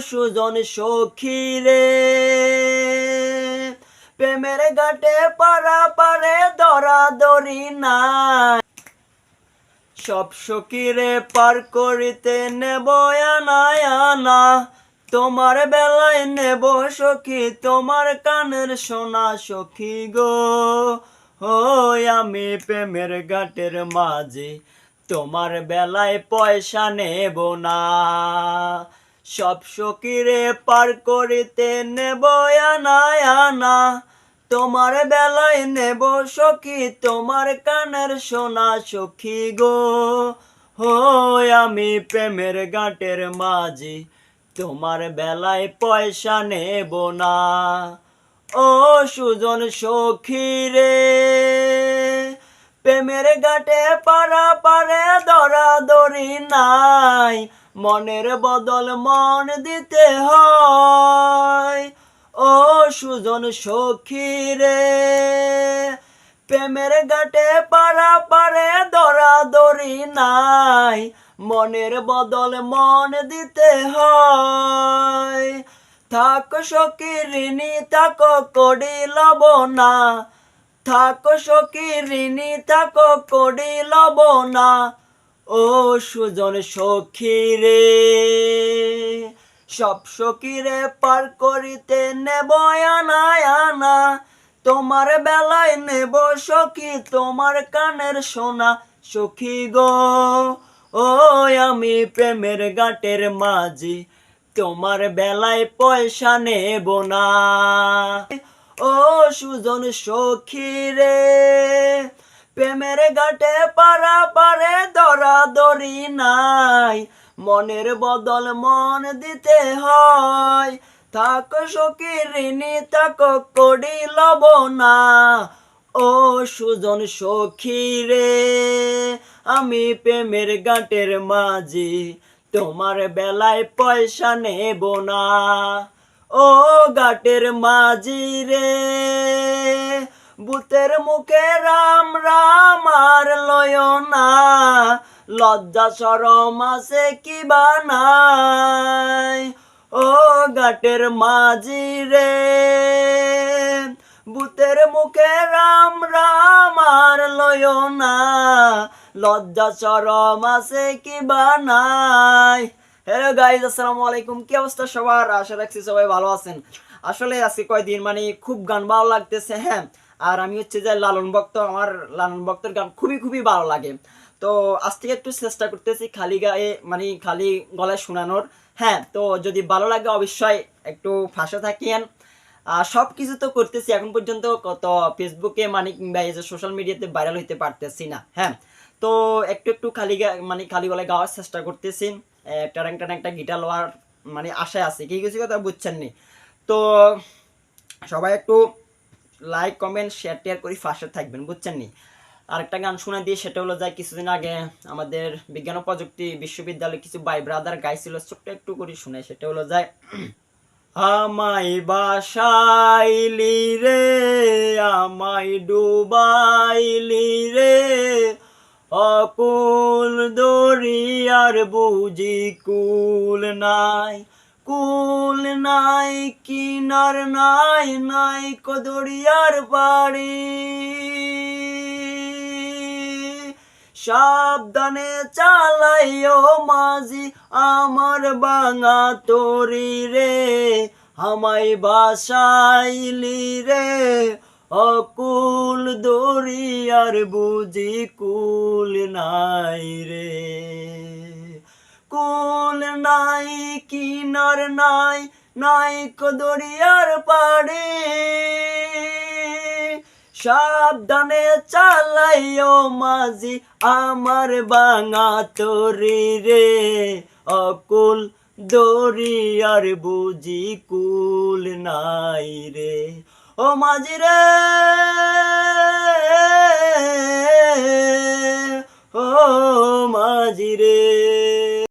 সুজন সখী রে প্রেমের ঘাটে পারা পারে দরাদরি নাই সব সখীরে পার করিতে নেব আনা আনা তোমার বেলায় নেব সখী তোমার কানের সোনা সখী গো আমি প্রেমের ঘাটের মাঝে তোমার বেলায় পয়সা নেব না সব সখীরে পার করিতে নেব আনা আনা তোমার বেলায় নেব সখী তোমার কানের সোনা সখী গো আমি প্রেমের ঘাটের মাঝি তোমার বেলায় পয়সা নেব না ও সুজন সখী রে প্রেমের ঘাটে পারা পারে দরাদরি নাই মনের বদল মন দিতে হয় ও সুজন সখী রে প্রেমের ঘাটে পারা পারে দরাদরি নাই মনের বদল মন দিতে হয় থাকো সখী ঋণী থাকো কড়ি লব না থাকো সখী ঋণী থাকো কড়ি লব না ও সুজন সখী রে সব সখীরে পার করিতে নেব আনা আনা তোমার বেলায় নেব সখী তোমার কানের সোনা সখী গো আমি প্রেমের ঘাটের মাঝি তোমার বেলায় পয়সা নেব না ও সুজন সখী রে প্রেমের ঘাটে পারা পারে দরাদরি নাই মনের বদল মন দিতে হয় থাকো সখী ঋণী থাকো কড়ি লব না ও সুজন সখী রে আমি প্রেমের ঘাটের মাঝি তোমার বেলায় পয়সা নেব না ও ঘাটের মাঝি রে ভূতের মুখে রাম রাম আর লয় না লজ্জা শরম আছে কি বানাই ও ঘাটের মাঝি রে ভূতের মুখে রাম রাম আর লয় না লজ্জা শরম আছে কি বানাই হ্যালো গাইজ আসসালামু আলাইকুম কি অবস্থা সবার আশা রাখছি সবাই ভালো আছেন আসলে আজকে কয়েকদিন খুব গান ভালো লাগতেছে হ্যাঁ আর আমি হচ্ছে যে লালন ভক্ত আমার লালন ভক্তের গান খুবই খুবই ভালো লাগে তো আজ থেকে একটু চেষ্টা করতেছি খালি গায়ে খালি গলায় শোনানোর হ্যাঁ তো যদি ভালো লাগে অবশ্যই একটু পাশে থাকিয়েন সব কিছু তো করতেছি এখন পর্যন্ত কত ফেসবুকে কিংবা এই যে সোশ্যাল মিডিয়াতে ভাইরাল হইতে পারতেছি না হ্যাঁ তো একটু একটু খালি গলায় গাওয়ার চেষ্টা করতেছি ট্যারাং একটা গিটার লওয়ার আশায় আছে কি কিছু কথা বুঝছেন নি তো সবাই একটু লাইক কমেন্ট শেয়ার টেয়ার করে পাশে থাকবেন বুঝছেন নি আরেকটা গান শোনা দিয়ে সেটা হলো যায় কিছুদিন আগে আমাদের বিজ্ঞান ও প্রযুক্তি বিশ্ববিদ্যালয়ে কিছু ভাই ব্রাদার গাইছিল ছোট্ট একটু করে শুনে সেটা হলো যায় আমায় বাসাইলি রে আমায় ডুবাইলি রে অকুল দরিয়ার বুঝি কুল নাই কিনার নাই নাই কদরিয়ার বাড়ি সাবধানে চালাইও মাঝি আমার বাঙা তরি রে আমায় বাসাইলি রে অকুল দরিয়ার বুঝি কুল নাই রে কুল নাই কিনার নাই নাই কদরিয়ার পাড়ি সাবধানে চালাইও মাঝি আমার বাঙা তরি রে অকুল দরিয়ার বুঝি কুল নাই রে ও মাঝি রে ও মাঝি রে